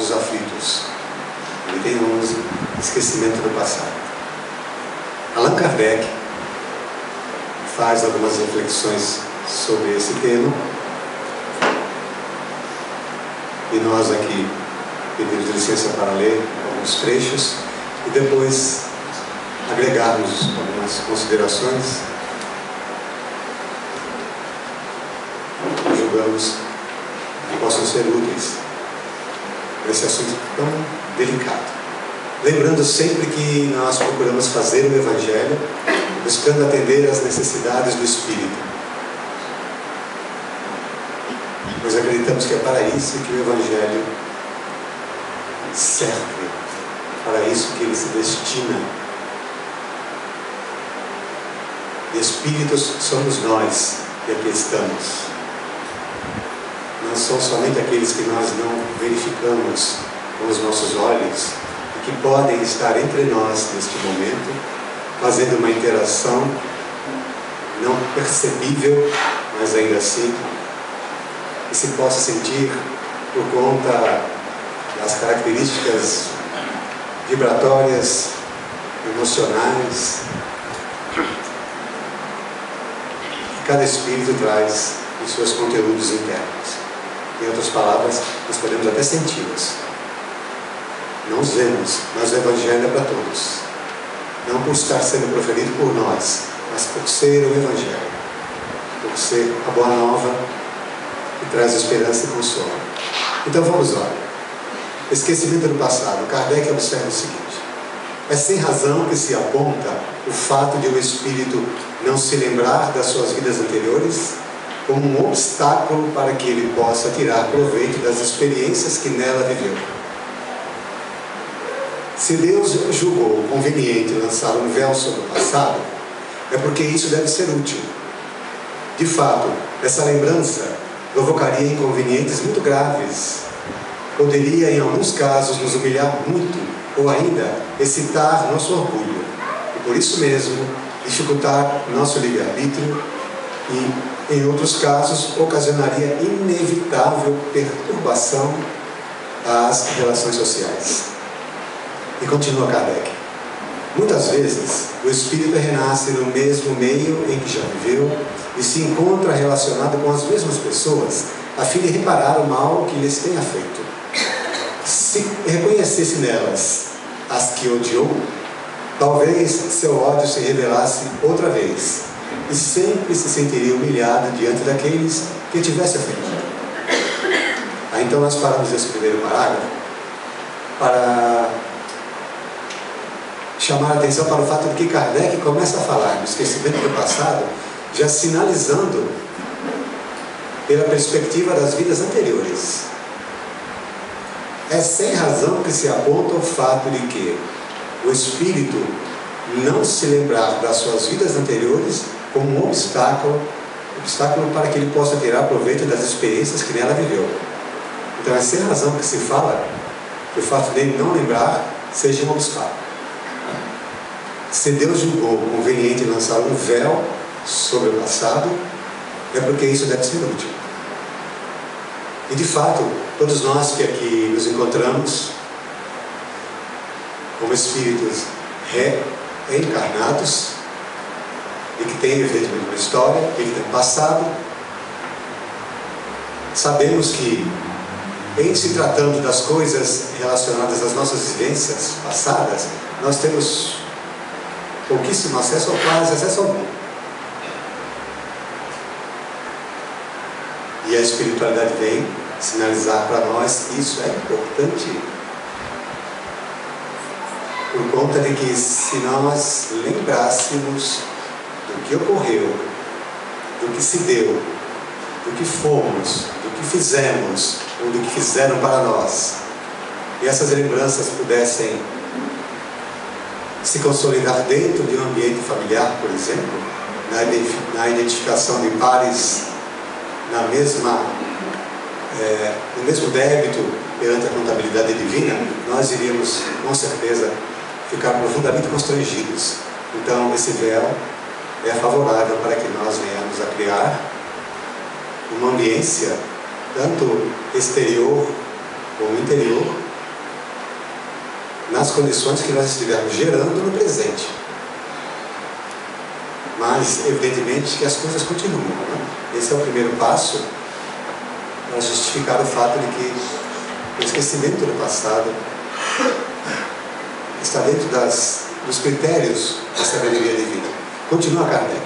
dos aflitos. O item 11, esquecimento do passado. Allan Kardec faz algumas reflexões sobre esse tema, e nós aqui pedimos licença para ler alguns trechos e depois agregarmos algumas considerações que julgamos que possam ser úteis para esse assunto tão delicado. Lembrando sempre que nós procuramos fazer o Evangelho buscando atender às necessidades do Espírito, pois acreditamos que é para isso que o Evangelho serve, para isso que ele se destina. E espíritos somos nós que aqui estamos. Não são somente aqueles que nós não verificamos com os nossos olhos e que podem estar entre nós neste momento, fazendo uma interação não percebível, mas ainda assim que se possa sentir por conta das características vibratórias, emocionais que cada espírito traz em seus conteúdos internos. Em outras palavras, nós podemos até senti-los. Não os vemos, mas o Evangelho é para todos. Não por estar sendo proferido por nós, mas por ser o Evangelho, por ser a Boa Nova que traz esperança e consolo. Então vamos lá. Esquecimento do passado. Kardec observa o seguinte: é sem razão que se aponta o fato de o espírito não se lembrar das suas vidas anteriores como um obstáculo para que ele possa tirar proveito das experiências que nela viveu. Se Deus julgou conveniente lançar um véu sobre o passado, é porque isso deve ser útil. De fato, essa lembrança provocaria inconvenientes muito graves. Poderia, em alguns casos, nos humilhar muito, ou ainda excitar nosso orgulho, e por isso mesmo dificultar nosso livre-arbítrio, e em outros casos ocasionaria inevitável perturbação às relações sociais. E continua Kardec: muitas vezes o espírito renasce no mesmo meio em que já viveu e se encontra relacionado com as mesmas pessoas a fim de reparar o mal que lhes tenha feito. Se reconhecesse nelas as que odiou, talvez seu ódio se revelasse outra vez e sempre se sentiria humilhado diante daqueles que tivesse ofendido. Aí então nós paramos esse primeiro parágrafo para chamar a atenção para o fato de que Kardec começa a falar do esquecimento do passado, já sinalizando pela perspectiva das vidas anteriores. É sem razão que se aponta o fato de que o espírito não se lembrar das suas vidas anteriores como um obstáculo para que ele possa tirar proveito das experiências que nela viveu. Então é sem razão que se fala que o fato dele não lembrar seja um obstáculo. Se Deus julgou conveniente lançar um véu sobre o passado, é porque isso deve ser útil. E de fato, todos nós que aqui nos encontramos como espíritos reencarnados e que têm evidentemente uma história, e que têm um passado, sabemos que, em se tratando das coisas relacionadas às nossas vivências passadas, nós temos pouquíssimo acesso ou quase acesso algum. E a espiritualidade vem sinalizar para nós que isso é importante, por conta de que se nós lembrássemos do que ocorreu, do que se deu, do que fomos, do que fizemos, ou do que fizeram para nós, e essas lembranças pudessem se consolidar dentro de um ambiente familiar, por exemplo, na identificação de pares no mesmo débito perante a contabilidade divina, nós iríamos com certeza ficar profundamente constrangidos. Então esse véu é favorável para que nós venhamos a criar uma ambiência tanto exterior como interior, nas condições que nós estivermos gerando no presente. Mas, evidentemente, que as coisas continuam. Né? Esse é o primeiro passo para justificar o fato de que o esquecimento do passado está dentro dos critérios da sabedoria divina. Continua Kardec.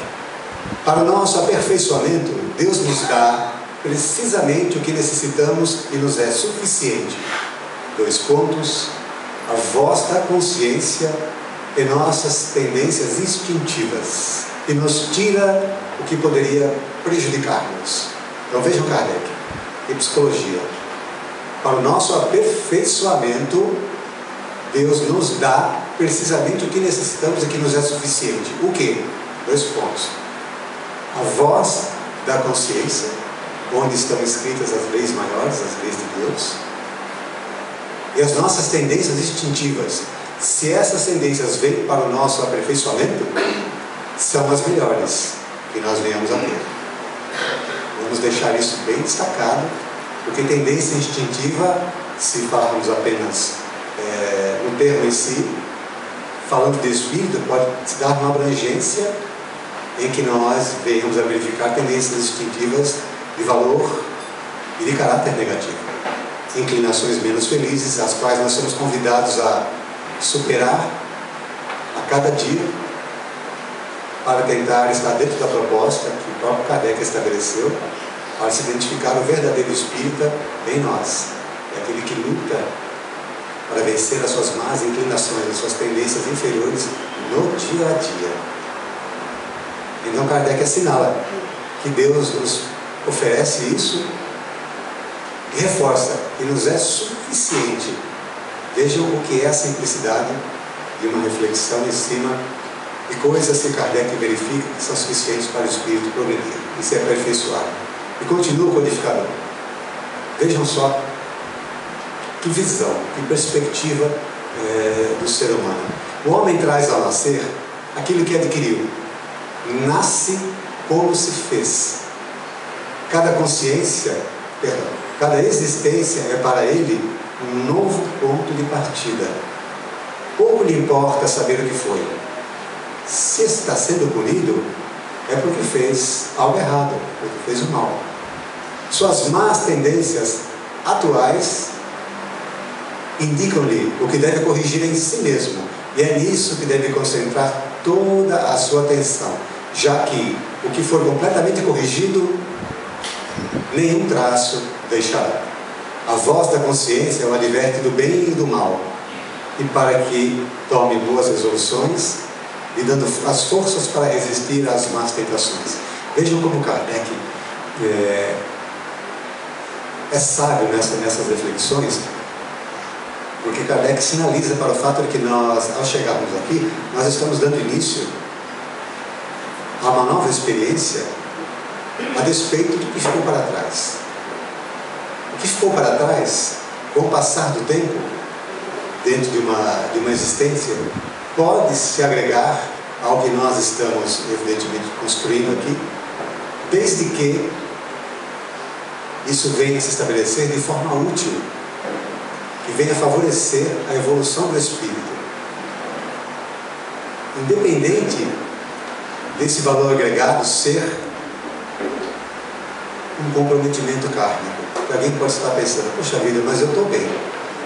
Para o nosso aperfeiçoamento, Deus nos dá precisamente o que necessitamos e nos é suficiente. 2 pontos. A voz da consciência e nossas tendências instintivas, e nos tira o que poderia prejudicar-nos. Então vejam Kardec e psicologia. Para o nosso aperfeiçoamento, Deus nos dá precisamente o que necessitamos e que nos é suficiente. O quê? 2 pontos. A voz da consciência, onde estão escritas as leis maiores, as leis de Deus, e as nossas tendências instintivas. Se essas tendências vêm para o nosso aperfeiçoamento, são as melhores que nós venhamos a ter. Vamos deixar isso bem destacado, porque tendência instintiva, se falarmos apenas no termo em si, falando de espírito, pode se dar uma abrangência em que nós venhamos a verificar tendências instintivas de valor e de caráter negativo. Inclinações menos felizes, as quais nós somos convidados a superar a cada dia, para tentar estar dentro da proposta que o próprio Kardec estabeleceu, para se identificar o verdadeiro espírita em nós. É aquele que luta para vencer as suas más inclinações, as suas tendências inferiores no dia a dia. Então Kardec assinala que Deus nos oferece isso e reforça que nos é suficiente. Vejam o que é a simplicidade de uma reflexão em cima de coisas que Kardec verifica que são suficientes para o espírito progredir e se aperfeiçoar. E continua o codificador. Vejam só que visão, que perspectiva do ser humano. O homem traz ao nascer aquilo que adquiriu. Nasce como se fez. Cada consciência, cada existência é para ele um novo ponto de partida. Pouco lhe importa saber o que foi. Se está sendo punido, é porque fez algo errado, porque fez o mal. Suas más tendências atuais indicam-lhe o que deve corrigir em si mesmo, e é nisso que deve concentrar toda a sua atenção, já que o que for completamente corrigido, nenhum traço deixará. A voz da consciência o adverte do bem e do mal, e para que tome boas resoluções, lhe dando as forças para resistir às más tentações. Vejam como Kardec é sábio nessas reflexões, porque Kardec sinaliza para o fato de que nós, ao chegarmos aqui, nós estamos dando início a uma nova experiência a despeito do que ficou para trás. O que ficou para trás, com o passar do tempo, dentro de uma existência, pode se agregar ao que nós estamos, evidentemente, construindo aqui, desde que isso venha se estabelecer de forma útil, que venha favorecer a evolução do espírito. Independente desse valor agregado ser um comprometimento kármico. Alguém pode estar pensando, poxa vida, mas eu estou bem.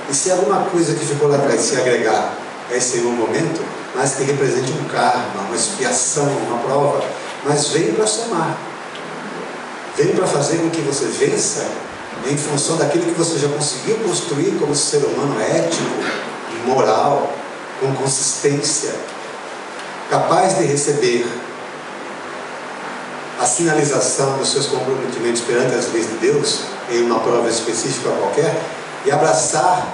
E se alguma coisa que ficou lá atrás se agregar a esse momento, mas que represente um karma, uma expiação, uma prova, mas vem para somar. Vem para fazer com que você vença em função daquilo que você já conseguiu construir como ser humano ético, moral, com consistência, capaz de receber a sinalização dos seus comprometimentos perante as leis de Deus, em uma prova específica qualquer, e abraçar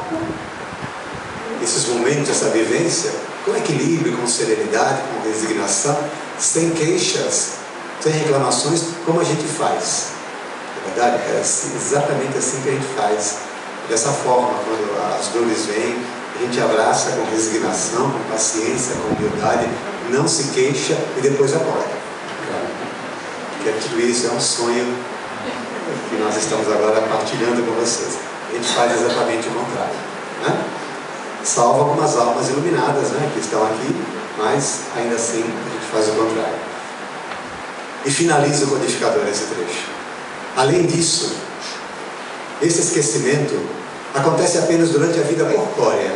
esses momentos, essa vivência, com equilíbrio, com serenidade, com resignação, sem queixas, sem reclamações, como a gente faz. Na verdade, é exatamente assim que a gente faz. Dessa forma, quando as dores vêm, a gente abraça com resignação, com paciência, com humildade, não se queixa e depois acorda. Porque tudo isso é um sonho que nós estamos agora partilhando com vocês. A gente faz exatamente o contrário, né? salvo algumas almas iluminadas, né, que estão aqui, mas ainda assim a gente faz o contrário. E finaliza o codificador esse trecho. Além disso, esse esquecimento acontece apenas durante a vida corpórea.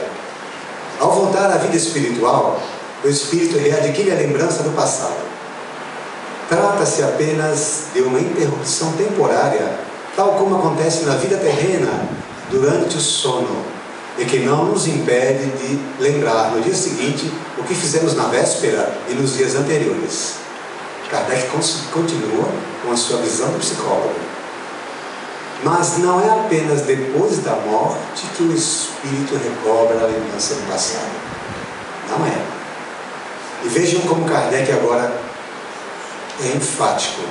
Ao voltar à vida espiritual, o espírito readquire a lembrança do passado. Trata-se apenas de uma interrupção temporária, tal como acontece na vida terrena durante o sono, e que não nos impede de lembrar no dia seguinte o que fizemos na véspera e nos dias anteriores. Kardec continua com a sua visão do psicólogo. Mas não é apenas depois da morte que o espírito recobra a lembrança do passado. Não é. E vejam como Kardec agora é enfático.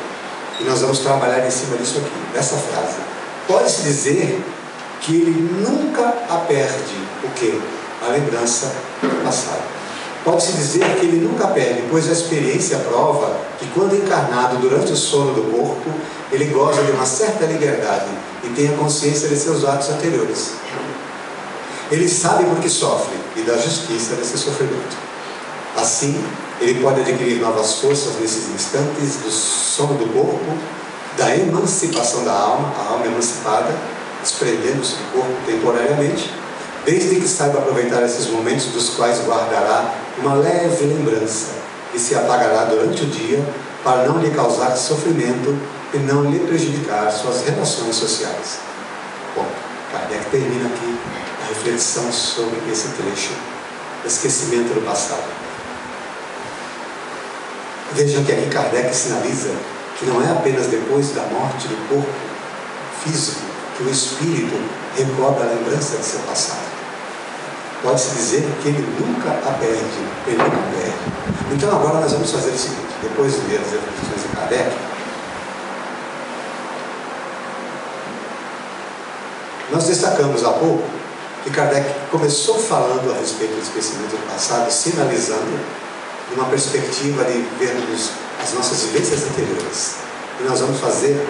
E nós vamos trabalhar em cima disso aqui, dessa frase. Pode-se dizer que ele nunca a perde. O quê? A lembrança do passado. Pode-se dizer que ele nunca perde, pois a experiência prova que quando encarnado durante o sono do corpo, ele goza de uma certa liberdade e tem a consciência de seus atos anteriores. Ele sabe por que sofre e da justiça desse sofrimento. Assim, ele pode adquirir novas forças nesses instantes do sono do corpo, da emancipação da alma, a alma emancipada, desprendendo-se do corpo temporariamente, desde que saiba aproveitar esses momentos dos quais guardará uma leve lembrança que se apagará durante o dia para não lhe causar sofrimento e não lhe prejudicar suas relações sociais. Bom, Kardec termina aqui a reflexão sobre esse trecho, esquecimento do passado. Vejam que aqui Kardec sinaliza que não é apenas depois da morte do corpo físico que o espírito recobra a lembrança de seu passado. Pode-se dizer que ele nunca a perde, ele nunca perde. Então agora nós vamos fazer o seguinte, depois de ler as reflexões de Kardec, nós destacamos há pouco que Kardec começou falando a respeito do esquecimento do passado, sinalizando uma perspectiva de vermos as nossas vivências anteriores. E nós vamos fazer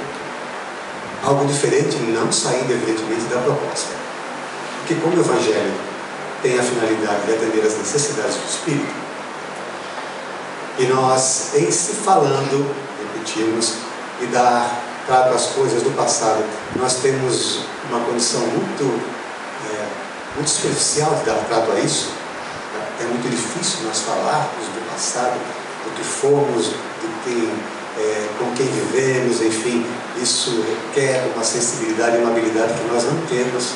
algo diferente, não saindo evidentemente da proposta. Porque como o Evangelho tem a finalidade de atender às necessidades do Espírito, e nós, em se falando, repetimos, e dar trato às coisas do passado, nós temos uma condição muito superficial de dar trato a isso. É muito difícil nós falarmos do passado, do que fomos, com quem vivemos, enfim, isso requer uma sensibilidade e uma habilidade que nós não temos,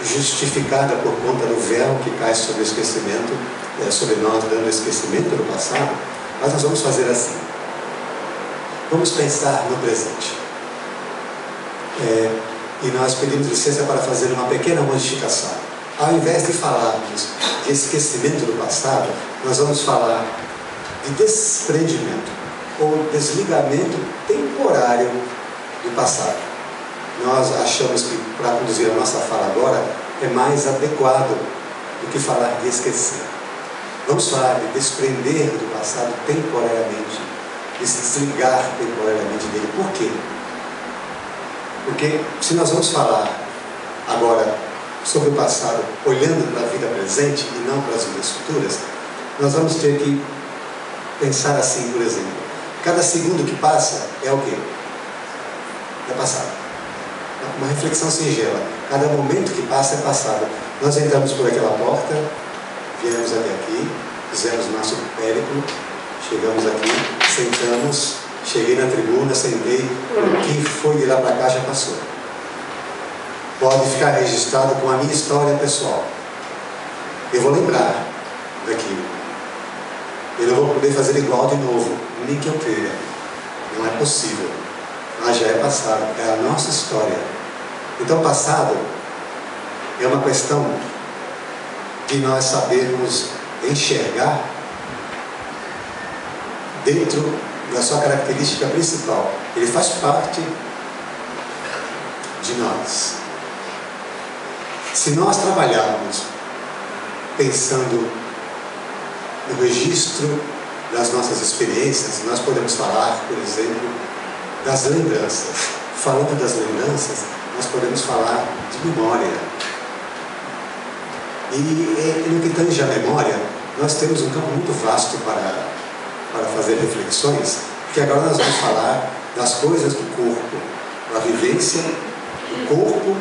justificada por conta do véu que cai sobre o esquecimento, sobre nós, dando esquecimento do passado. Mas nós vamos fazer assim. Vamos pensar no presente. E nós pedimos licença para fazer uma pequena modificação. Ao invés de falarmos de esquecimento do passado, nós vamos falar de desprendimento ou desligamento temporário do passado. Nós achamos que para conduzir a nossa fala agora é mais adequado do que falar de esquecer. Vamos falar de desprender do passado temporariamente, de se desligar temporariamente dele. Por quê? Porque se nós vamos falar agora sobre o passado, olhando para a vida presente e não para as vidas futuras, nós vamos ter que pensar assim, por exemplo, cada segundo que passa é o quê? É passado. Uma reflexão singela. Cada momento que passa é passado. Nós entramos por aquela porta, viemos até aqui, fizemos nosso périplo, chegamos aqui, sentamos, cheguei na tribuna, sentei, o que foi de lá para cá já passou. Pode ficar registrado com a minha história pessoal. Eu vou lembrar daquilo. Eu não vou poder fazer igual de novo, nem que eu queira. Não é possível. Mas já é passado, é a nossa história. Então, passado é uma questão de nós sabermos enxergar dentro da sua característica principal. Ele faz parte de nós. Se nós trabalharmos pensando no registro das nossas experiências, nós podemos falar, por exemplo, das lembranças. Falando das lembranças, nós podemos falar de memória. E no que tange a memória, nós temos um campo muito vasto para fazer reflexões, porque agora nós vamos falar das coisas do corpo, a vivência do corpo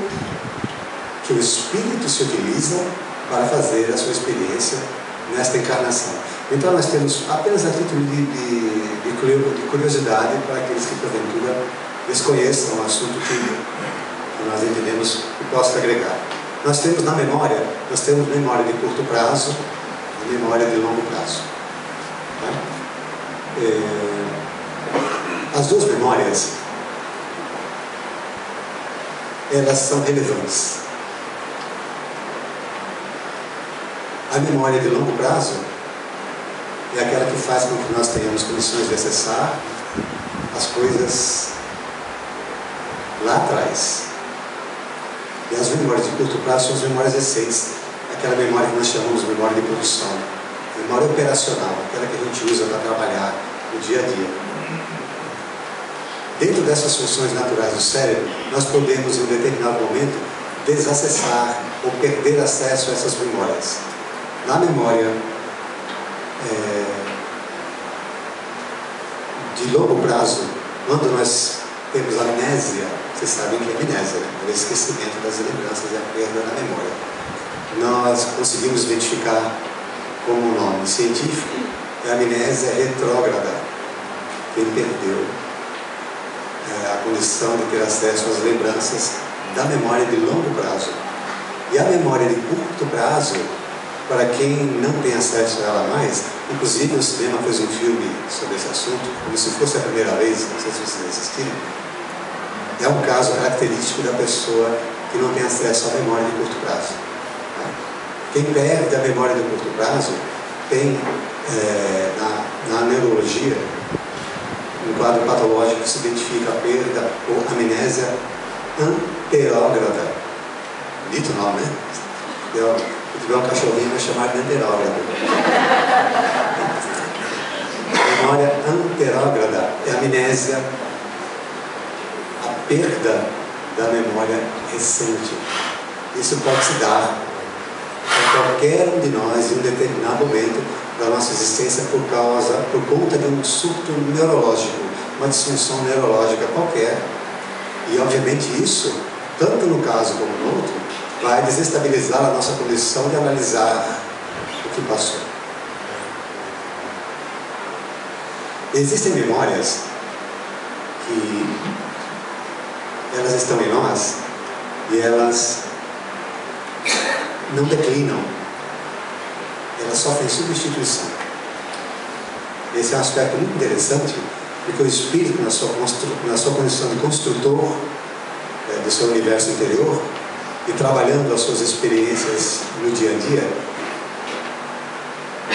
que o Espírito se utiliza para fazer a sua experiência nesta encarnação. Então nós temos apenas a título de curiosidade para aqueles que porventura desconheçam o assunto que nós entendemos que possa agregar. Nós temos na memória, nós temos memória de curto prazo e memória de longo prazo. As duas memórias, elas são relevantes. A memória de longo prazo é aquela que faz com que nós tenhamos condições de acessar as coisas lá atrás. E as memórias de curto prazo são as memórias recentes, aquela memória que nós chamamos de memória de produção, memória operacional, aquela que a gente usa para trabalhar no dia a dia. Dentro dessas funções naturais do cérebro, nós podemos, em um determinado momento, desacessar ou perder acesso a essas memórias. Na memória de longo prazo, quando nós temos amnésia, vocês sabem que é amnésia, né? O esquecimento das lembranças e a perda da memória. Nós conseguimos identificar como um nome científico a amnésia retrógrada. Quem perdeu a condição de ter acesso às lembranças da memória de longo prazo. E a memória de curto prazo, para quem não tem acesso a ela mais, inclusive o cinema fez um filme sobre esse assunto, como se fosse a primeira vez, não sei se vocês assistiram. É um caso característico da pessoa que não tem acesso à memória de curto prazo. Quem perde a memória de curto prazo tem, na neurologia, um quadro patológico que se identifica a perda ou amnésia anterógrada. Dito o nome, né? Se tiver um cachorrinho, vai chamar de anterógrada. Memória anterógrada é a amnésia, a perda da memória recente. Isso pode se dar a qualquer um de nós em um determinado momento da nossa existência por conta de um surto neurológico, uma disfunção neurológica qualquer. E obviamente isso, tanto no caso como no outro, vai desestabilizar a nossa condição de analisar o que passou. Existem memórias que elas estão em nós e elas não declinam, elas sofrem substituição. Esse é um aspecto muito interessante, porque o espírito, na sua condição de construtor do seu universo interior e trabalhando as suas experiências no dia a dia,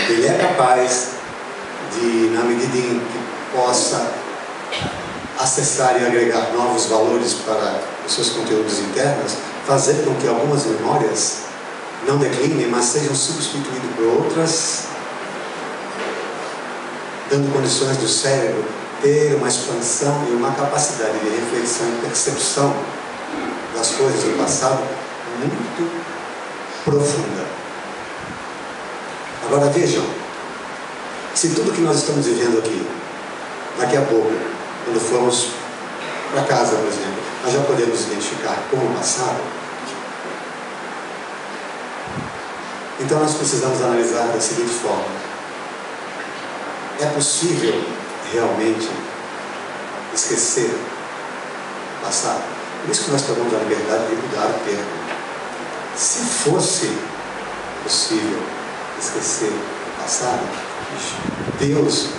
ele é capaz de, na medida em que possa acessar e agregar novos valores para os seus conteúdos internos, fazer com que algumas memórias não declinem, mas sejam substituídas por outras, dando condições do cérebro ter uma expansão e uma capacidade de reflexão e percepção das coisas do passado muito profunda. Agora vejam, se tudo que nós estamos vivendo aqui, daqui a pouco, quando formos para casa, por exemplo, nós já podemos identificar como passado, então nós precisamos analisar da seguinte forma: é possível realmente esquecer o passado? Por isso que nós tomamos a liberdade de mudar o termo. Se fosse possível esquecer o passado, Deus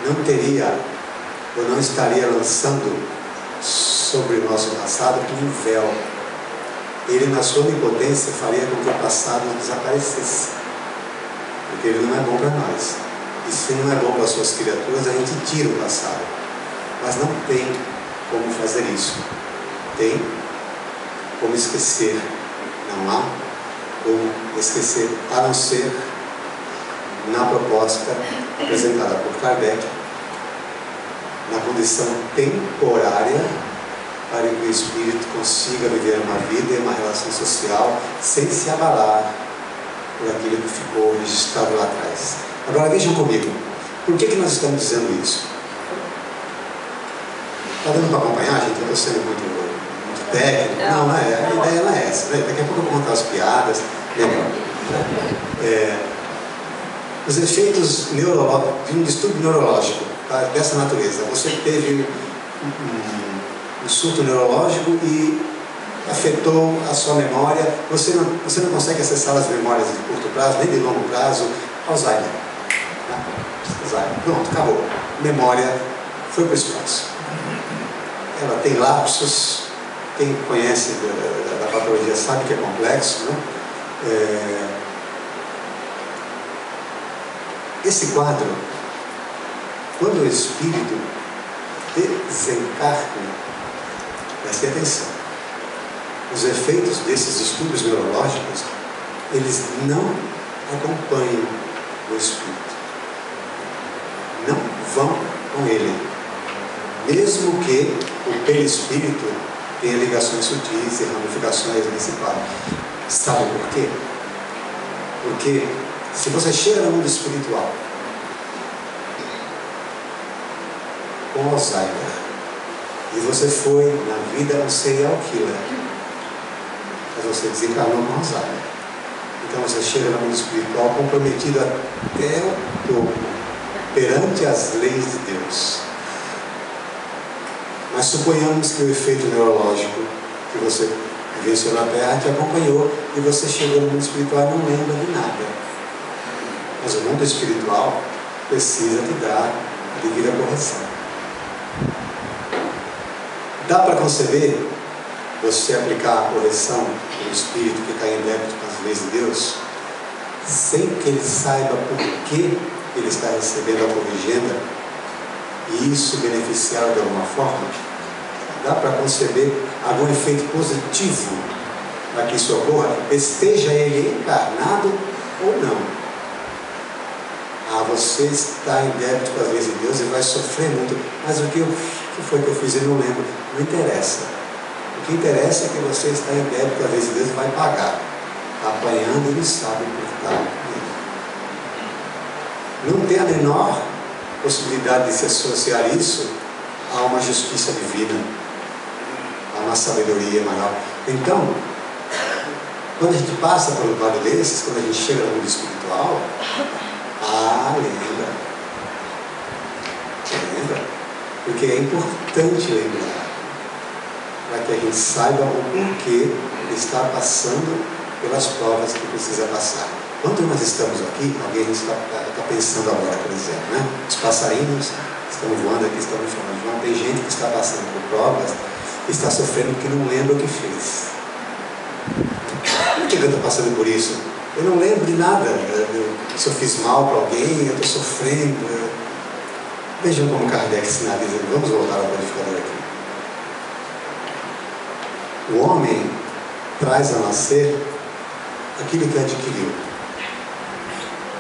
não teria ou não estaria lançando sobre o nosso passado um véu. Ele, na sua onipotência, faria com que o passado desaparecesse, porque ele não é bom para nós. E se não é bom para as suas criaturas, a gente tira o passado. Mas não tem como fazer isso. Tem como esquecer. Não há como esquecer, a não ser na proposta apresentada por Kardec, na condição temporária para que o espírito consiga viver uma vida e uma relação social sem se abalar por aquilo que ficou registrado lá atrás. Agora vejam comigo, por que nós estamos dizendo isso? Está dando para acompanhar, gente? Eu estou sendo muito técnico. Não, a ideia não é essa, né? Daqui a pouco eu vou contar as piadas. Os efeitos de um distúrbio neurológico, tá? Dessa natureza. Você teve um surto neurológico e afetou a sua memória. Você não consegue acessar as memórias de curto prazo, nem de longo prazo. Alzheimer. Tá? Alzheimer. Pronto, acabou. Memória foi para o espaço. Ela tem lapsos. Quem conhece da patologia sabe que é complexo, né? Esse quadro, quando o espírito desencarna, preste atenção, os efeitos desses distúrbios neurológicos, eles não acompanham o espírito, não vão com ele, mesmo que o perispírito tenha ligações sutis e ramificações nesse quadro. Sabe por quê? Porque se você chega no mundo espiritual com Alzheimer e você foi na vida um serial killer, mas você desencarnou com Alzheimer, então você chega no mundo espiritual comprometido até o topo perante as leis de Deus. Mas suponhamos que o efeito neurológico que você vivenciou na Terra te acompanhou e você chegou no mundo espiritual e não lembra de nada. Mas o mundo espiritual precisa te dar a devida correção. Dá para conceber você aplicar a correção do espírito que cai em débito com as leis de Deus, sem que ele saiba por que ele está recebendo a corrigenda e isso beneficiar de alguma forma? Dá para conceber algum efeito positivo para que isso ocorra, esteja ele encarnado ou não? Você está em débito com as leis de Deus e vai sofrer muito, mas o que foi que eu fiz? Eu não lembro. Não interessa. O que interessa é que você está em débito com as leis de Deus e vai pagar. Está apanhando e não sabe por que está. Não tem a menor possibilidade de se associar isso a uma justiça divina, a uma sabedoria maior. Então, quando a gente passa por um quadro desses, quando a gente chega no mundo espiritual, lembra. Porque é importante lembrar, para que a gente saiba o porquê ele está passando pelas provas que precisa passar. Quando nós estamos aqui, alguém está pensando agora, por exemplo, né? Os passarinhos estão voando aqui, estão me falando, João, tem gente que está passando por provas e está sofrendo porque não lembra o que fez. Por que eu estou passando por isso? Eu não lembro de nada. Se eu fiz mal para alguém, eu estou sofrendo. Vejam como Kardec sinaliza. Vamos voltar ao codificador aqui. O homem traz a nascer aquilo que adquiriu.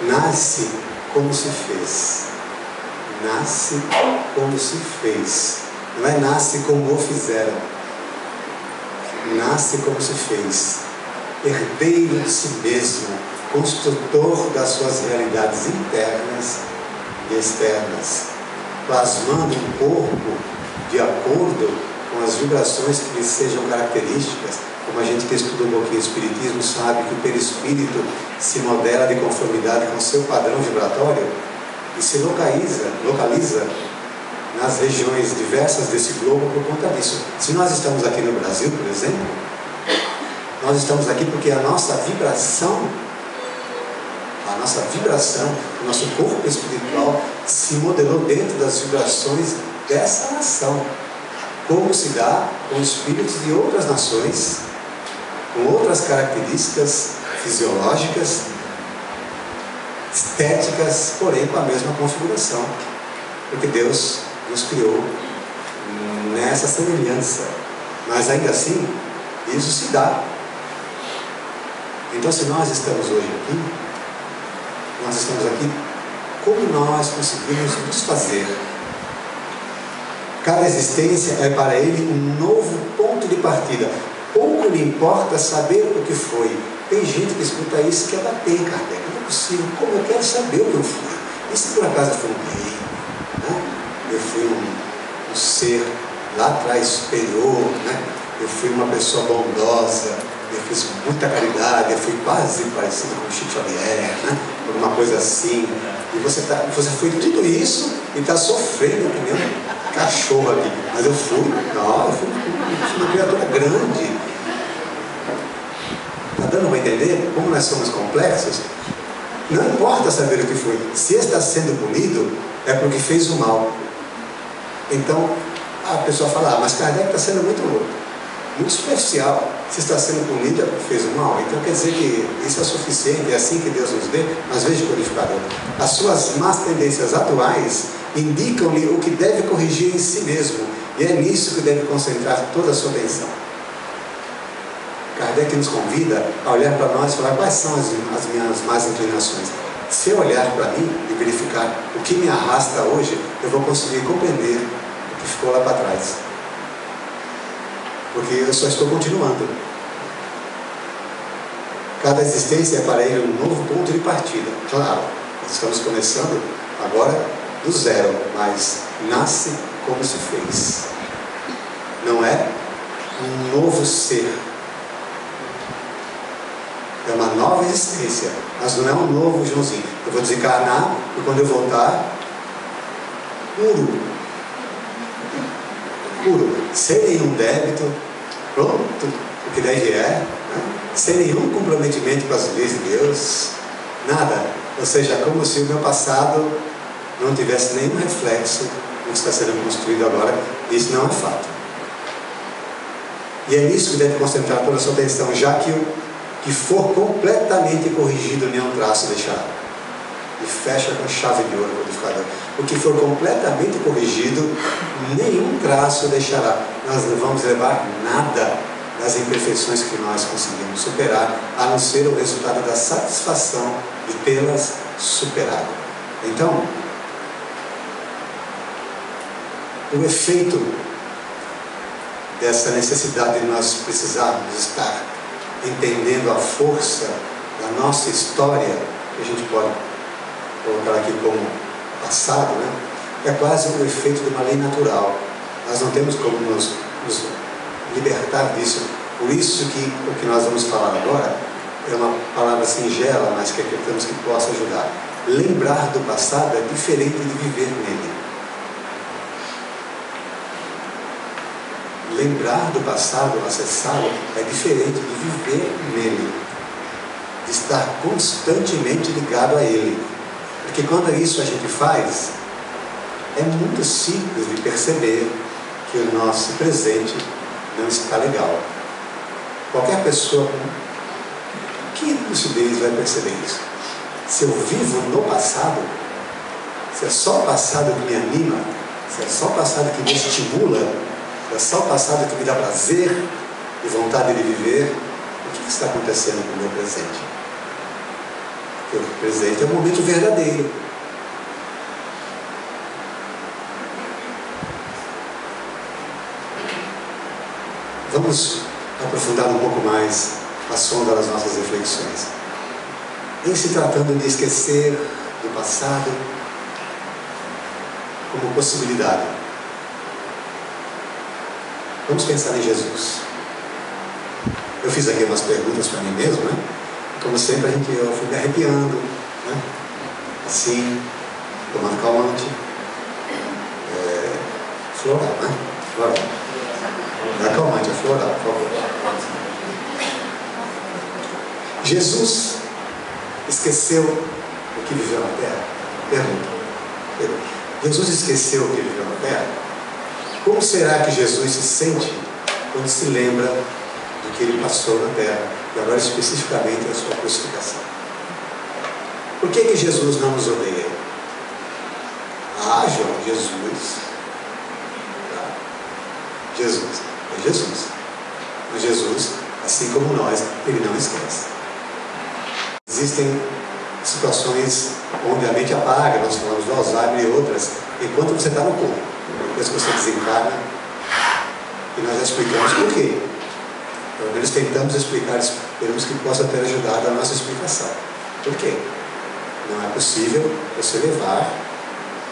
Nasce como se fez. Nasce como se fez. Não é nasce como o fizeram. Nasce como se fez. Herdeiro de si mesmo, construtor das suas realidades internas e externas, plasmando um corpo de acordo com as vibrações que lhe sejam características. Como a gente que estuda um pouquinho o Espiritismo sabe que o perispírito se modela de conformidade com o seu padrão vibratório e se localiza nas regiões diversas desse globo por conta disso. Se nós estamos aqui no Brasil, por exemplo, nós estamos aqui porque a nossa vibração, o nosso corpo espiritual se modelou dentro das vibrações dessa nação, como se dá com espíritos de outras nações, com outras características fisiológicas, estéticas, porém com a mesma configuração, porque Deus nos criou nessa semelhança, mas ainda assim, isso se dá. Então, se nós estamos hoje aqui, nós estamos aqui como nós conseguimos nos fazer. Cada existência é para ele um novo ponto de partida. Pouco lhe importa saber o que foi. Tem gente que escuta isso e quer bater, Kardec. Não é possível. Como eu quero saber o que eu fui? E se por acaso eu fui um rei? Né? Eu fui um ser lá atrás superior, né? Eu fui uma pessoa bondosa, eu fiz muita caridade, eu fui quase parecido com o Chico Xavier, né? Alguma coisa assim. E você foi tudo isso e está sofrendo que nem um cachorro aqui. Mas eu fui uma criatura grande. Está dando para entender como nós somos complexos? Não importa saber o que foi. Se está sendo punido, é porque fez o mal. Então, a pessoa fala, mas Kardec está sendo muito superficial. Se está sendo punido, é porque fez o mal. Então quer dizer que isso é suficiente, é assim que Deus nos vê. Mas veja o codificador. As suas más tendências atuais indicam-lhe o que deve corrigir em si mesmo. E é nisso que deve concentrar toda a sua atenção. Kardec nos convida a olhar para nós e falar quais são as minhas más inclinações. Se eu olhar para mim e verificar o que me arrasta hoje, eu vou conseguir compreender o que ficou lá para trás. Porque eu só estou continuando. Cada existência é para ele um novo ponto de partida. Claro, nós estamos começando agora do zero, mas nasce como se fez. Não é um novo ser. É uma nova existência, mas não é um novo Joãozinho. Eu vou desencarnar e quando eu voltar, puro, sem nenhum débito, pronto, o que deve né? Sem nenhum comprometimento com as leis de Deus, nada. Ou seja, como se o meu passado não tivesse nenhum reflexo no que está sendo construído agora. Isso não é fato. E é nisso que deve concentrar toda a sua atenção, já que o que for completamente corrigido, nenhum traço deixará. E fecha com chave de ouro o codificador. O que for completamente corrigido, nenhum traço deixará. Nós não vamos levar nada das imperfeições que nós conseguimos superar, a não ser o resultado da satisfação de tê-las superado. Então, o efeito dessa necessidade de nós precisarmos estar entendendo a força da nossa história, que a gente pode colocar aqui como passado, né? É quase o efeito de uma lei natural. Nós não temos como nos libertar disso. Por isso que o que nós vamos falar agora é uma palavra singela, mas que acreditamos que possa ajudar. Lembrar do passado é diferente de viver nele. Lembrar do passado, acessá-lo, é diferente de viver nele, de estar constantemente ligado a ele. Porque quando isso a gente faz, é muito simples de perceber que o nosso presente não está legal. Qualquer pessoa com que lucidez vai perceber isso? Se eu vivo no passado, se é só o passado que me anima, se é só o passado que me estimula, é só o passado que me dá prazer e vontade de viver, o que está acontecendo com o meu presente? Porque o presente é o momento verdadeiro. Vamos aprofundar um pouco mais a sonda das nossas reflexões. Em se tratando de esquecer do passado como possibilidade, vamos pensar em Jesus. Eu fiz aqui umas perguntas para mim mesmo, né? Como sempre, eu fui me arrepiando, né? Assim, tomando calmante. Floral, né? Floral. Não é calmante, é floral, por favor. Jesus esqueceu o que viveu na Terra? Pergunta. Jesus esqueceu o que viveu na Terra? Como será que Jesus se sente quando se lembra do que ele passou na Terra, e agora especificamente a sua crucificação? Por que Jesus não nos odeia? João, Jesus é Jesus. Mas Jesus, assim como nós, ele não esquece. Existem situações onde a mente apaga, nós falamos do Alzheimer e outras, enquanto você está no corpo. depois que você desencarna. E nós já explicamos por quê. Pelo menos tentamos explicar, esperamos que possa ter ajudado a nossa explicação. Por quê? Não é possível você levar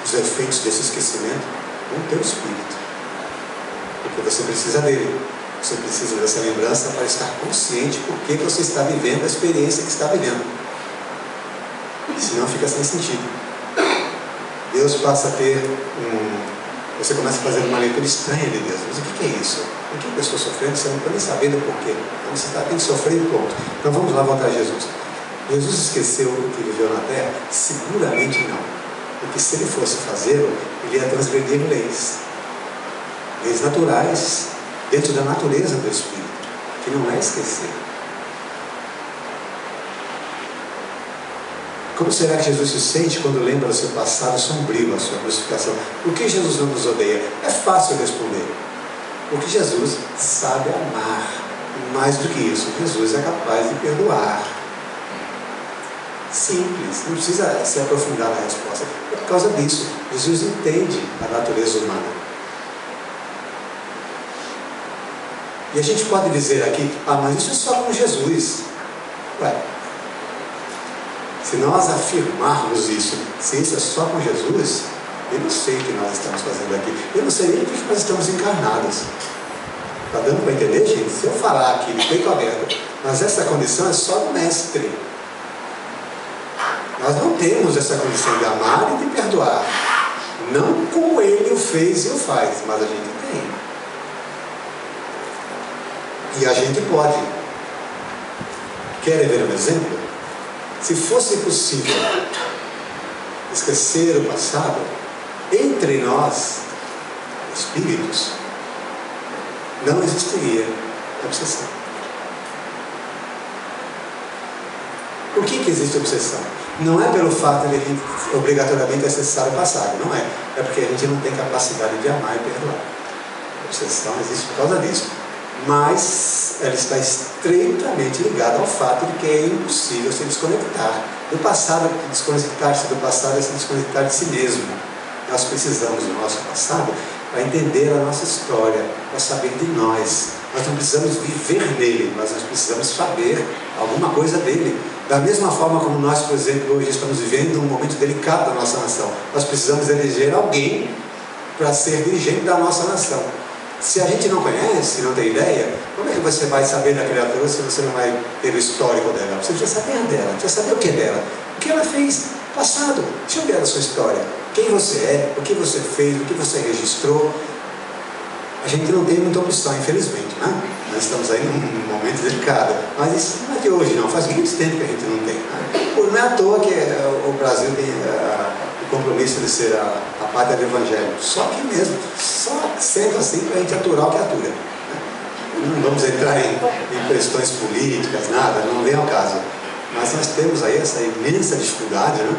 os efeitos desse esquecimento com o teu espírito. Porque você precisa dele. Você precisa dessa lembrança para estar consciente por que você está vivendo a experiência que está vivendo. Senão fica sem sentido. Deus passa a ter Você começa a fazer uma leitura estranha de Deus. Mas o que é isso? Por que eu estou sofrendo? Você não está nem sabendo por quê. Então você tem que sofrer e ponto. Então vamos lá voltar a Jesus. Jesus esqueceu o que viveu na terra? Seguramente não. Porque se ele fosse fazê-lo, ele ia transgredir leis. Leis naturais, dentro da natureza do Espírito, que não é esquecer. Como será que Jesus se sente quando lembra do seu passado sombrio, a sua crucificação? Por que Jesus não nos odeia? É fácil responder. Porque Jesus sabe amar. E mais do que isso, Jesus é capaz de perdoar. Simples, não precisa se aprofundar na resposta. É por causa disso. Jesus entende a natureza humana. E a gente pode dizer aqui, mas isso é só com Jesus. Ué, se nós afirmarmos isso, se isso é só com Jesus, eu não sei o que nós estamos fazendo aqui. Eu não sei nem por que nós estamos encarnados. Está dando para entender, gente? Se eu falar aqui de peito aberto, mas essa condição é só do mestre. Nós não temos essa condição de amar e de perdoar. Não como ele o fez e o faz, mas a gente tem. E a gente pode. Querem ver um exemplo? Se fosse possível esquecer o passado, entre nós, espíritos, não existiria obsessão. Por que existe obsessão? Não é pelo fato de a gente obrigatoriamente acessar o passado, não é. É porque a gente não tem capacidade de amar e perdoar. A obsessão existe por causa disso. Mas ela está estreitamente ligada ao fato de que é impossível se desconectar do passado. Desconectar-se do passado é se desconectar de si mesmo. Nós precisamos do nosso passado para entender a nossa história, para saber de nós. Nós não precisamos viver nele, mas nós precisamos saber alguma coisa dele. Da mesma forma como nós, por exemplo, hoje estamos vivendo um momento delicado da nossa nação. Nós precisamos eleger alguém para ser dirigente da nossa nação. Se a gente não conhece, não tem ideia, como é que você vai saber da criatura se você não vai ter o histórico dela? Você precisa saber dela, precisa saber o que é dela, o que ela fez, passado, deixa eu ver a sua história, quem você é, o que você fez, o que você registrou. A gente não tem muita opção, infelizmente, né? Nós estamos aí num momento delicado, mas isso não é de hoje não, faz muito tempo que a gente não tem, né? Não é à toa que o Brasil tem o compromisso de ser a pátria do Evangelho, só que mesmo, só sendo assim para a gente aturar o que atura, né? Não vamos entrar em questões políticas, nada, não vem ao caso, mas nós temos aí essa imensa dificuldade, né?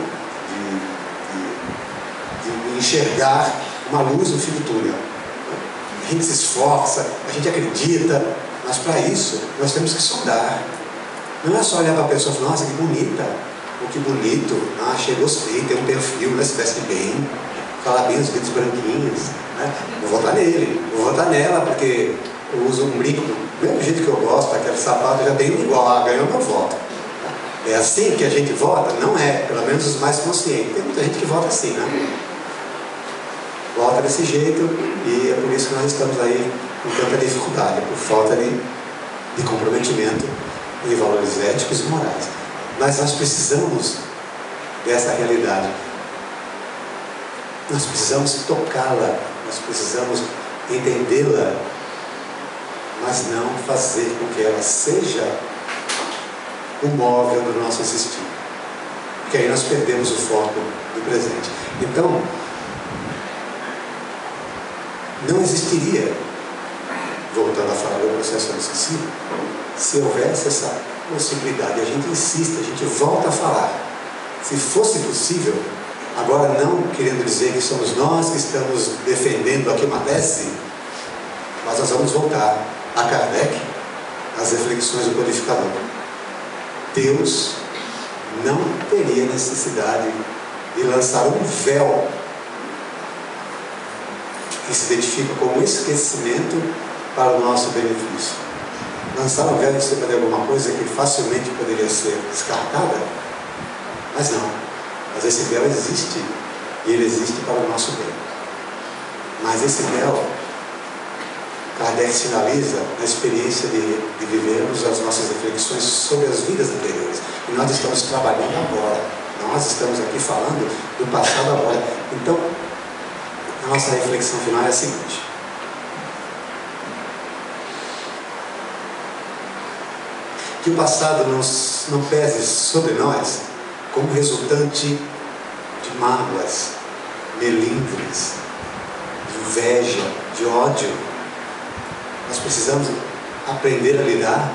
de enxergar uma luz no fim do túnel. A gente se esforça, a gente acredita, mas para isso nós temos que sondar. Não é só olhar para a pessoa e falar, nossa, que bonita, ou que bonito, achei, gostei, tem um perfil, né, se veste bem, fala bem os dedos branquinhos, né? Vou votar nele, vou votar nela, porque eu uso um brinco do mesmo jeito que eu gosto, aquele sapato já tem um igual, ganhou meu voto. É assim que a gente vota? Não é, pelo menos os mais conscientes. Tem muita gente que vota assim, né? Vota desse jeito, e é por isso que nós estamos aí com tanta dificuldade, por falta de comprometimento em valores éticos e morais. Mas nós precisamos dessa realidade. Nós precisamos tocá-la, nós precisamos entendê-la, mas não fazer com que ela seja o móvel do nosso existir. Porque aí nós perdemos o foco do presente. Então, não existiria, voltando a falar do processo obsessivo, se houvesse essa possibilidade. A gente insiste, a gente volta a falar. Se fosse possível, agora não querendo dizer que somos nós que estamos defendendo aqui uma tese, mas nós vamos voltar a Kardec, as reflexões do codificador. Deus não teria necessidade de lançar um véu que se identifica como esquecimento para o nosso benefício. Lançar um véu em cima de alguma coisa que facilmente poderia ser descartada, mas não. Mas esse véu existe, e ele existe para o nosso bem. Mas esse véu, Kardec sinaliza a experiência de vivermos as nossas reflexões sobre as vidas anteriores. E nós estamos trabalhando agora. Nós estamos aqui falando do passado agora. Então, a nossa reflexão final é a seguinte. Que o passado não pese sobre nós como resultante de mágoas, melindres, de inveja, de ódio. Nós precisamos aprender a lidar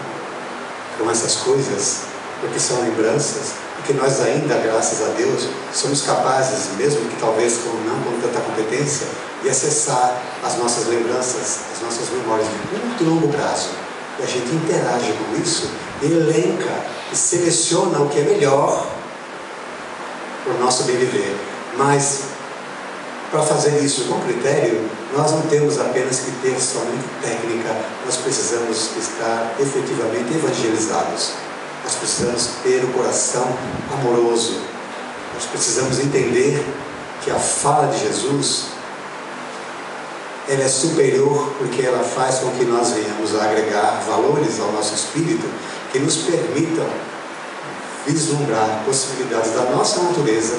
com essas coisas, porque são lembranças, porque nós ainda, graças a Deus, somos capazes, mesmo que talvez não com tanta competência, de acessar as nossas lembranças, as nossas memórias de curto e longo prazo. E a gente interage com isso, elenca e seleciona o que é melhor para o nosso bem viver. Mas, para fazer isso com critério, nós não temos apenas que ter somente técnica, nós precisamos estar efetivamente evangelizados. Nós precisamos ter o coração amoroso. Nós precisamos entender que a fala de Jesus, ela é superior porque ela faz com que nós venhamos a agregar valores ao nosso espírito que nos permitam vislumbrar possibilidades da nossa natureza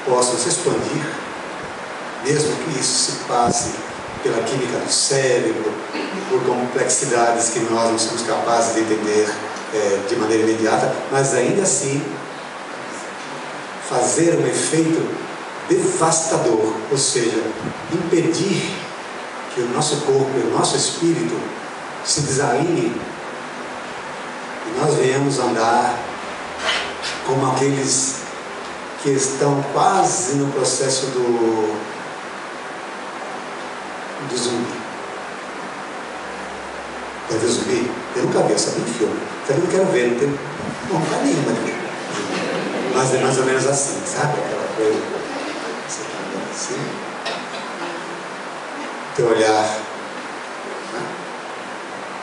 possam se expandir, mesmo que isso se passe pela química do cérebro, por complexidades que nós não somos capazes de entender de maneira imediata, mas ainda assim fazer um efeito devastador, ou seja, impedir que o nosso corpo e o nosso espírito se desalinhem e nós venhamos andar como aqueles que estão quase no processo do zumbi. Já viu zumbi? Eu nunca vi, eu só vi em filme. Também não quero ver, não tenho vontade nenhuma de ver. Mas é mais ou menos assim, sabe? Aquela coisa, você está andando assim, teu olhar, né?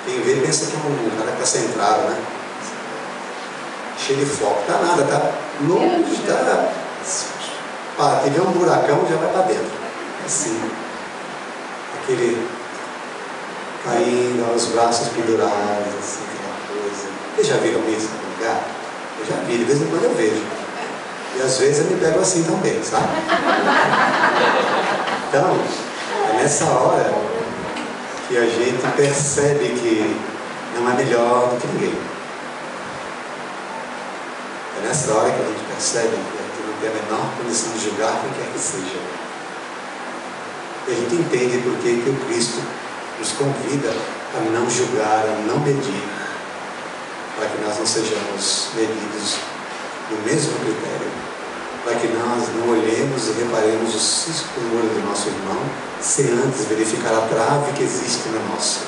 Quem vê pensa que é um cara que está centrado, né? Cheio de foco, tá nada, tá longe, tá. Para tiver um buracão, já vai para dentro. Assim, aquele caindo, os braços pendurados, assim, aquela coisa. Vocês já viram isso em algum lugar? Eu já vi, de vez em quando eu vejo. E às vezes eu me pego assim também, sabe? Então, é nessa hora que a gente percebe que não é melhor do que ninguém. É nessa hora que a gente percebe que a gente não tem a menor condição de julgar quem quer que seja. E a gente entende por que o Cristo nos convida a não julgar, a não medir, para que nós não sejamos medidos no mesmo critério, para que nós não olhemos e reparemos o cisco no olho do nosso irmão, sem antes verificar a trave que existe na nossa.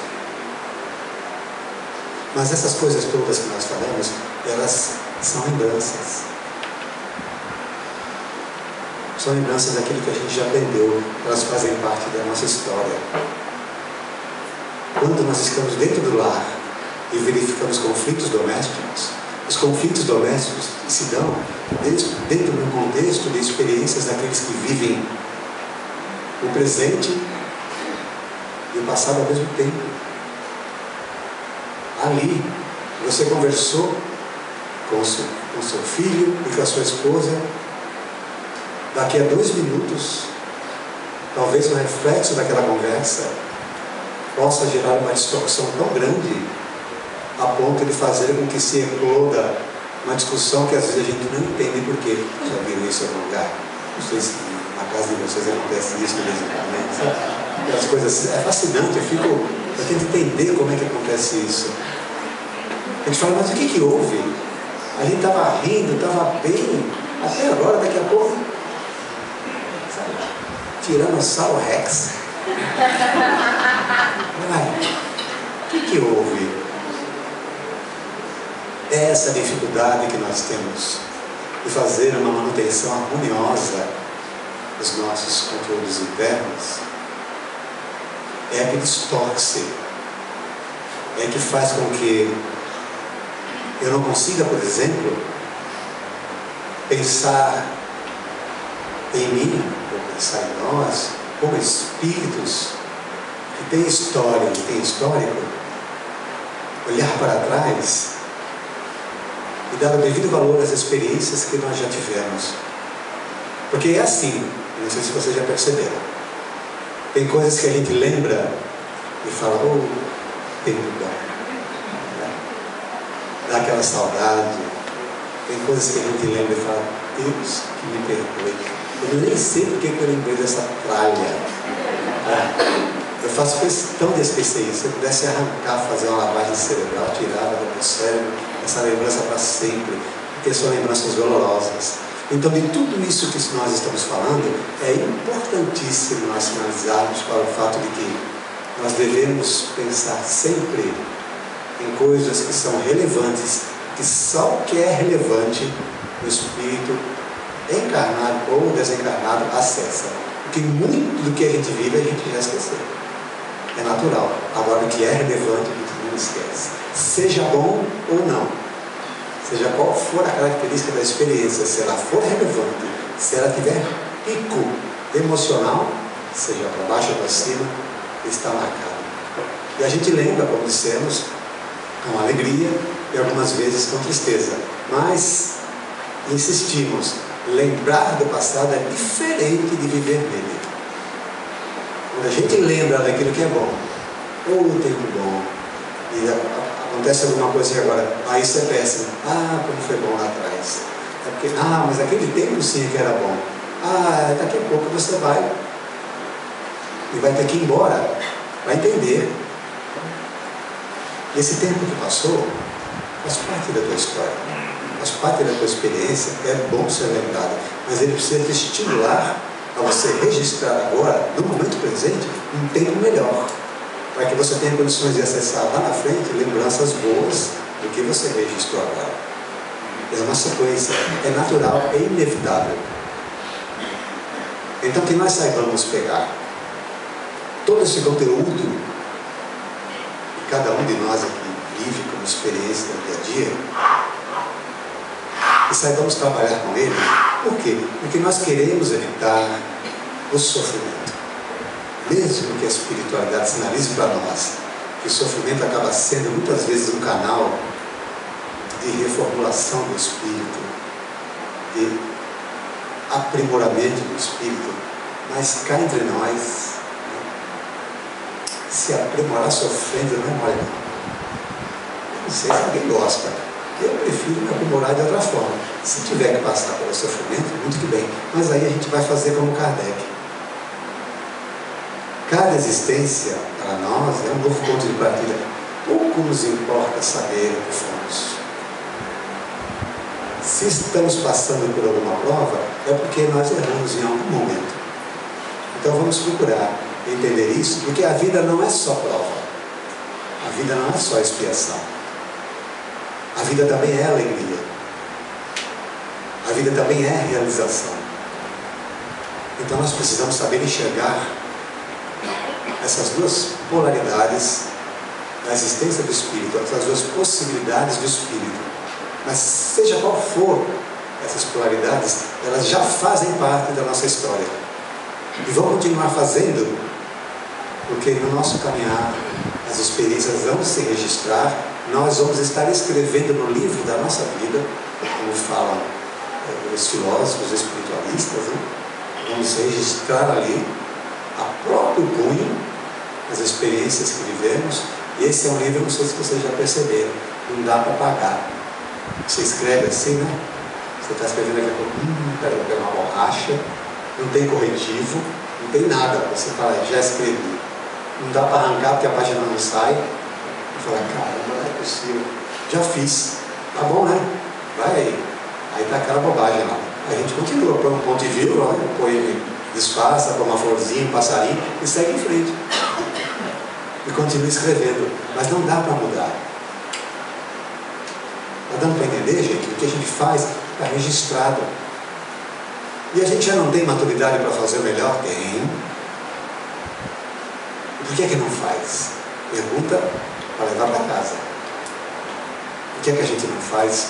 Mas essas coisas todas que nós falamos, elas são lembranças. São lembranças daquilo que a gente já aprendeu, elas fazem parte da nossa história. Quando nós estamos dentro do lar e verificamos conflitos domésticos, os conflitos domésticos se dão dentro do contexto de experiências daqueles que vivem o presente e o passado ao mesmo tempo. Ali, você conversou com seu filho e com a sua esposa. Daqui a 2 minutos, talvez o reflexo daquela conversa possa gerar uma distorção tão grande a ponto de fazer com que se ecloda uma discussão que às vezes a gente não entende por quê. Já viram isso em algum lugar? Não sei se na casa de vocês acontece isso de vez em quando, sabe? As coisas, é fascinante, eu tento entender como é que acontece isso. A gente fala, mas o que houve? A gente estava rindo, estava bem, até agora, daqui a pouco, sabe? Tiranossauro Rex. O que houve? É essa dificuldade que nós temos de fazer uma manutenção harmoniosa os nossos conteúdos internos, é a que distorce, é a que faz com que eu não consiga, por exemplo, pensar em mim, ou pensar em nós, como espíritos que têm história, que têm histórico, olhar para trás e dar o devido valor às experiências que nós já tivemos. Porque é assim, não sei se vocês já perceberam, tem coisas que a gente lembra e fala, oh, tempo bom, dá aquela saudade. Tem coisas que a gente lembra e fala, Deus que me perdoe, eu nem sei porque eu lembrei dessa tralha. Eu faço questão de esquecer isso. Se eu pudesse arrancar, fazer uma lavagem cerebral, tirava do meu cérebro essa lembrança para sempre, porque são lembranças dolorosas. Então, de tudo isso que nós estamos falando, é importantíssimo nós sinalizarmos para o fato de que nós devemos pensar sempre em coisas que são relevantes, que só o que é relevante no espírito encarnado ou desencarnado acessa. Porque muito do que a gente vive a gente já esqueceu. É natural. Agora, o que é relevante a gente não esquece. Seja bom ou não, seja qual for a característica da experiência, se ela for relevante, se ela tiver pico emocional, seja para baixo ou para cima, está marcado. E a gente lembra, como dissemos, com alegria e algumas vezes com tristeza. Mas insistimos, lembrar do passado é diferente de viver nele. Quando a gente lembra daquilo que é bom, ou o tempo bom, e acontece alguma coisa que agora, isso é péssimo. Como foi bom lá atrás. É porque, mas aquele tempo sim que era bom. Daqui a pouco você vai e vai ter que ir embora para entender. E esse tempo que passou faz parte da tua história, faz parte da tua experiência. É bom ser lembrado, mas ele precisa te estimular a você registrar agora, no momento presente, um tempo melhor, para que você tenha condições de acessar lá na frente lembranças boas do que você registrou agora. É uma sequência, é natural, é inevitável. Então, que nós saibamos pegar todo esse conteúdo que cada um de nós aqui vive como experiência no dia a dia, e saibamos trabalhar com ele. Por quê? Porque nós queremos evitar o sofrimento. Mesmo que a espiritualidade sinalize para nós que o sofrimento acaba sendo muitas vezes um canal de reformulação do espírito, de aprimoramento do espírito, mas cá entre nós, se aprimorar sofrendo não é mole não. Eu não sei se alguém gosta. Eu prefiro me aprimorar de outra forma. Se tiver que passar pelo sofrimento, muito que bem. Mas aí a gente vai fazer como Kardec. Cada existência, para nós, é um novo ponto de partida. Pouco nos importa saber o que fomos. Se estamos passando por alguma prova, é porque nós erramos em algum momento. Então vamos procurar entender isso, porque a vida não é só prova. A vida não é só expiação. A vida também é alegria. A vida também é realização. Então nós precisamos saber enxergar essas duas polaridades da existência do espírito, essas duas possibilidades do espírito. Mas seja qual for essas polaridades, elas já fazem parte da nossa história. E vão continuar fazendo, porque no nosso caminhar as experiências vão se registrar. Nós vamos estar escrevendo no livro da nossa vida, como falam os filósofos espiritualistas, né? Vamos registrar ali, a próprio punho, as experiências que vivemos. E esse é um livro, não sei se vocês já perceberam, não dá para apagar. Você escreve assim, né? Você está escrevendo aqui a pouco, peraí, vou pegar uma borracha, não tem corretivo, não tem nada. Você fala, já escrevi. Não dá para arrancar porque a página não sai. Falar, caramba, não é possível. Já fiz. Tá bom, né? Vai aí. Aí tá aquela bobagem lá. Aí a gente continua, põe um ponto de vírgula, põe, disfarça, põe uma florzinha, um passarinho e segue em frente. E continua escrevendo. Mas não dá para mudar. Tá dando para entender, gente? O que a gente faz está registrado. E a gente já não tem maturidade para fazer o melhor? Tem. Por que é que não faz? Pergunta para levar para casa. Por que é que a gente não faz?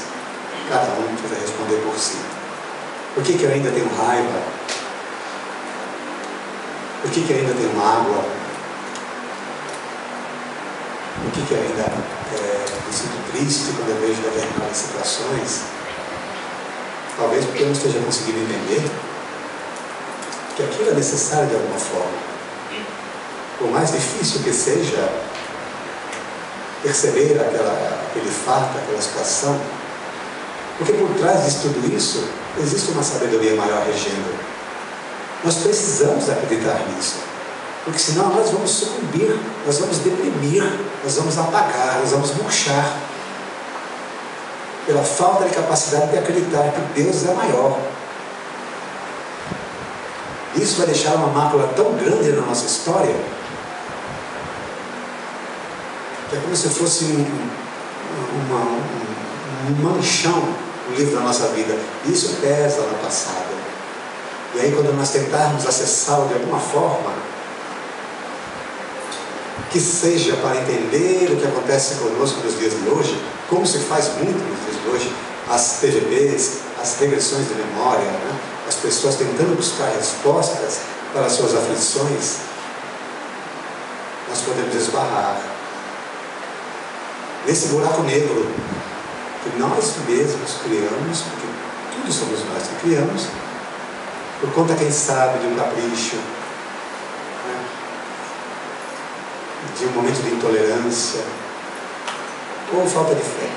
Cada um precisa responder por si. Por que eu ainda tenho raiva? Por que eu ainda tenho mágoa? Por que eu ainda me sinto triste quando eu vejo determinadas situações? Talvez porque eu não esteja conseguindo entender que aquilo é necessário de alguma forma. Por mais difícil que seja perceber aquele fato, aquela situação, porque por trás de tudo isso existe uma sabedoria maior regendo. Nós precisamos acreditar nisso, porque senão nós vamos sucumbir, nós vamos deprimir, nós vamos apagar, nós vamos murchar pela falta de capacidade de acreditar que Deus é maior. Isso vai deixar uma mácula tão grande na nossa história que é como se fosse um manchão no livro da nossa vida. Isso pesa no passado. E aí quando nós tentarmos acessá-lo de alguma forma, que seja para entender o que acontece conosco nos dias de hoje, como se faz muito nos dias de hoje, as TGBs, as regressões de memória, né? As pessoas tentando buscar respostas para as suas aflições, nós podemos esbarrar nesse buraco negro que nós mesmos criamos, porque tudo somos nós que criamos, por conta, quem sabe, de um capricho, né? De um momento de intolerância ou falta de fé.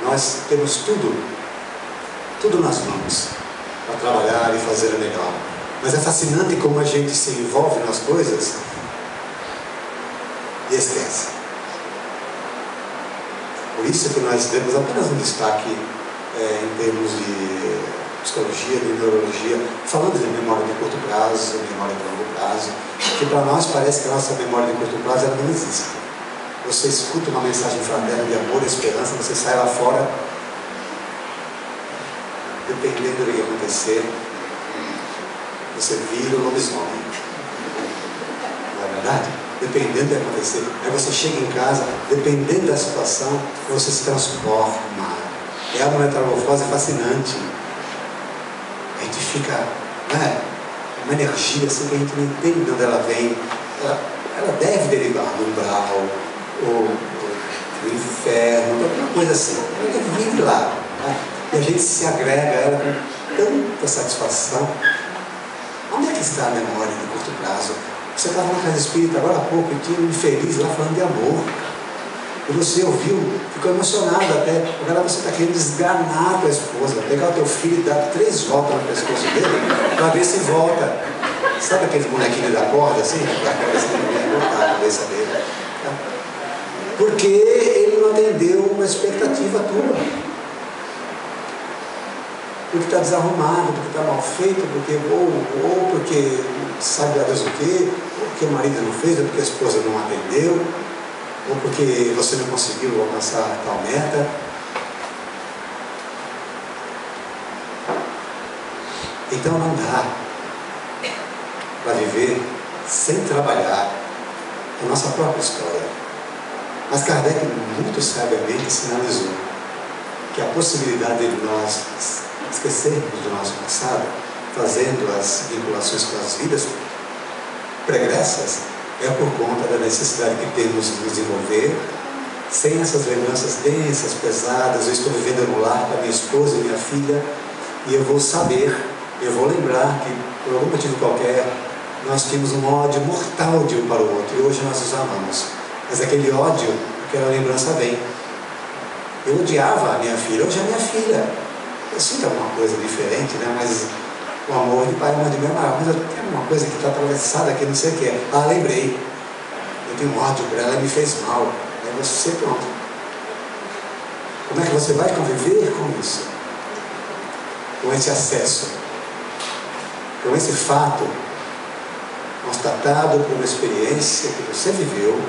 Nós temos tudo nas mãos para trabalhar e fazer o melhor. Mas é fascinante como a gente se envolve nas coisas e esquece. Por isso que nós demos apenas um destaque em termos de psicologia, de neurologia, falando de memória de curto prazo, memória de longo prazo, que para nós parece que a nossa memória de curto prazo ela não existe. Você escuta uma mensagem fraterna de amor e esperança, você sai lá fora, dependendo do que acontecer, você vira o lobisomem. Não é verdade? Dependendo do que acontecer. Aí você chega em casa, dependendo da situação, você se transforma. É uma metamorfose fascinante. A gente fica, né? Uma energia assim que a gente não entende de onde ela vem. Ela deve derivar do umbral, ou do inferno, alguma coisa assim. Ela vive lá. Né? E a gente se agrega a ela com tanta satisfação. Onde é que está a memória de curto prazo? Você estava na casa espírita agora há pouco e tinha um infeliz lá falando de amor. E você ouviu, ficou emocionado até. Agora você está querendo desganar a tua esposa, pegar o teu filho e dar 3 voltas no pescoço dele para ver se volta. Sabe aqueles bonequinhos da corda assim? Da corda assim, botar a cabeça dele. Tá? Porque ele não atendeu uma expectativa tua. Porque está desarrumado, porque está mal feito, ou porque sabe a Deus o quê, ou porque o marido não fez, ou porque a esposa não atendeu, ou porque você não conseguiu alcançar tal meta. Então não dá para viver sem trabalhar a nossa própria história. Mas Kardec muito sabiamente sinalizou que a possibilidade de nós esquecermos do nosso passado, fazendo as vinculações com as vidas pregressas, é por conta da necessidade que temos de nos desenvolver sem essas lembranças densas, pesadas. Eu estou vivendo no lar com a minha esposa e minha filha, e eu vou saber, eu vou lembrar que por algum motivo qualquer nós tínhamos um ódio mortal de um para o outro, e hoje nós nos amamos. Mas aquele ódio, aquela lembrança vem. Eu odiava a minha filha, hoje é a minha filha. Eu sinto alguma coisa diferente, né? Mas o amor de pai e mãe de mãe é maior. Mas eu tenho uma coisa que está atravessada aqui, não sei o que é. Ah, lembrei. Eu tenho ódio por ela, ela me fez mal. Aí você, pronto. Como é que você vai conviver com isso? Com esse acesso? Com esse fato constatado por uma experiência que você viveu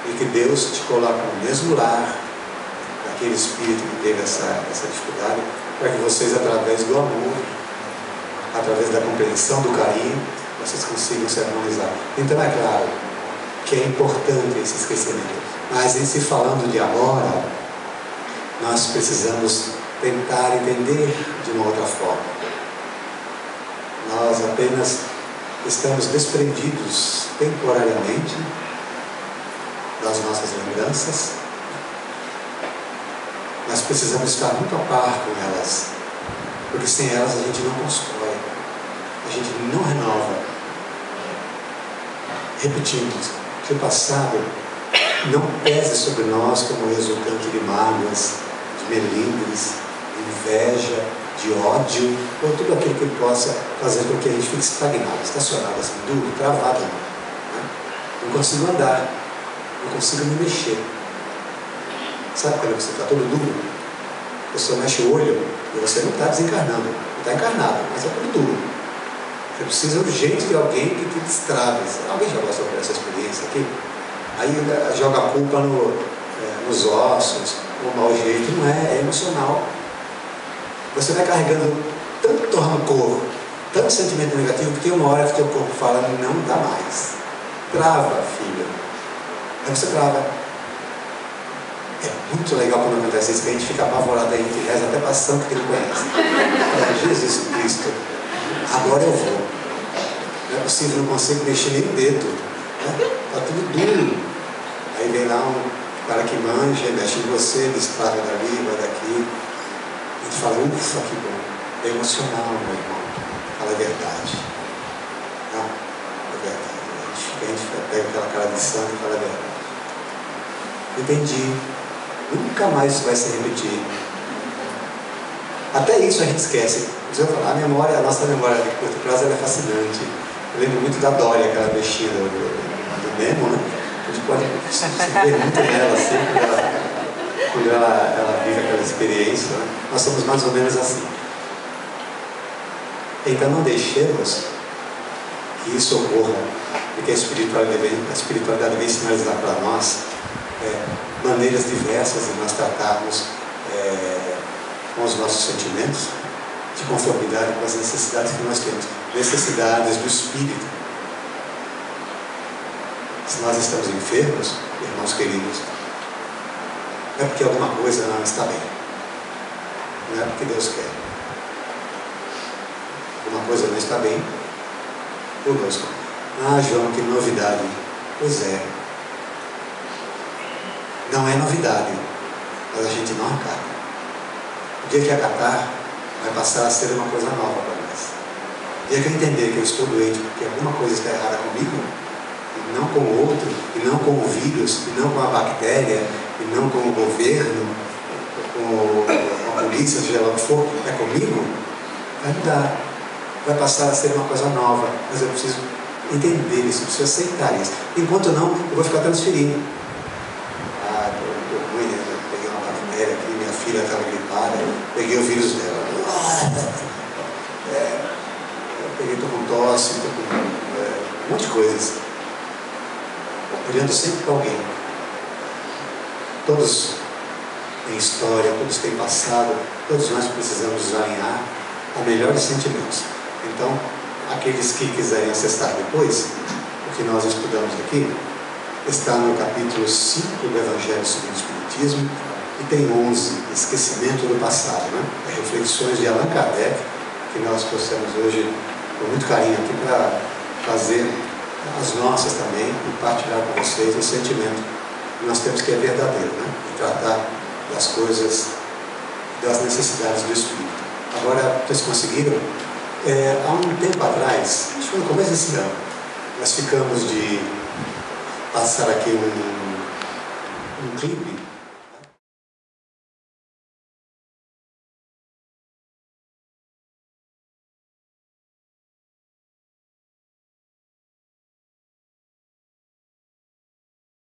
e que Deus te coloca no mesmo lar, aquele espírito que teve essa dificuldade, para que vocês, através do amor, através da compreensão, do carinho, vocês consigam se harmonizar. Então é claro que é importante esse esquecimento, mas em se falando de agora, nós precisamos tentar entender de uma outra forma. Nós apenas estamos desprendidos temporariamente das nossas lembranças, mas precisamos estar muito a par com elas, porque sem elas a gente não constrói, a gente não renova. Repetindo, que o passado não pese sobre nós como resultante de mágoas, de melindres, de inveja, de ódio, ou tudo aquilo que possa fazer com que a gente fique estagnado, estacionado, assim, duro, travado. Né? Não consigo andar, não consigo me mexer. Sabe quando você está todo duro? Você mexe o olho e você não está desencarnando, está encarnado, mas é tudo duro. Você precisa urgente de alguém que te destrave. Alguém já passou por essa experiência aqui? Aí joga a culpa nos ossos, o mau jeito. Não é, é emocional. Você vai carregando tanto rancor, tanto sentimento negativo, que tem uma hora que teu corpo fala, não dá mais. Trava, filho. Aí você trava. É muito legal quando acontece isso, que a gente fica apavorado, a gente reza até para a santo que ele conhece. É, Jesus Cristo, agora eu vou. Não é possível, não consigo mexer nem o dedo. Está tudo duro. Aí vem lá um cara que manja, mexe em você, destrava dali, vai daqui. A gente fala, ufa, que bom. É emocional, meu irmão. Fala a verdade. Tá? É verdade. A gente pega aquela cara de santo e fala a verdade. Entendi. Nunca mais isso vai se repetir. Até isso a gente esquece. A nossa memória de curto prazo é fascinante. Eu lembro muito da Dória, aquela bichinha do Nemo, né? A gente pode se ver muito nela, assim, quando ela vive aquela experiência. Né? Nós somos mais ou menos assim. Então não deixemos que isso ocorra, porque a espiritualidade vem sinalizar para nós maneiras diversas de nós tratarmos com os nossos sentimentos, de conformidade com as necessidades que nós temos, necessidades do espírito. Se nós estamos enfermos, irmãos queridos, não é porque alguma coisa não está bem, não é porque Deus quer. Alguma coisa não está bem conosco. Ah, João, que novidade. Pois é. Não é novidade, mas a gente não acata. O dia que acatar, vai passar a ser uma coisa nova para nós. O dia que eu entender que eu estou doente porque alguma coisa está errada comigo, e não com o outro, e não com o vírus, e não com a bactéria, e não com o governo, com a polícia, seja lá o que for, é comigo, vai mudar. Vai passar a ser uma coisa nova, mas eu preciso entender isso, eu preciso aceitar isso. Enquanto não, eu vou ficar transferindo. Ah, estou ruim, né? Peguei uma bactéria aqui, minha filha estava gripada, peguei o vírus dela. Estou com tosse, estou com um monte de coisas. Olhando sempre para alguém. Todos têm história, todos têm passado, todos nós precisamos nos alinhar a melhores sentimentos. Então, aqueles que quiserem acessar depois, o que nós estudamos aqui, está no capítulo 5 do Evangelho segundo o Espiritismo, e tem 11, Esquecimento do Passado, né? Reflexões de Allan Kardec, que nós trouxemos hoje com muito carinho aqui para fazer as nossas também e partilhar com vocês o sentimento que nós temos que é verdadeiro, né? E tratar das coisas, das necessidades do Espírito. Agora, vocês conseguiram? Há um tempo atrás, acho que foi no começo desse ano, nós ficamos de passar aqui um clipe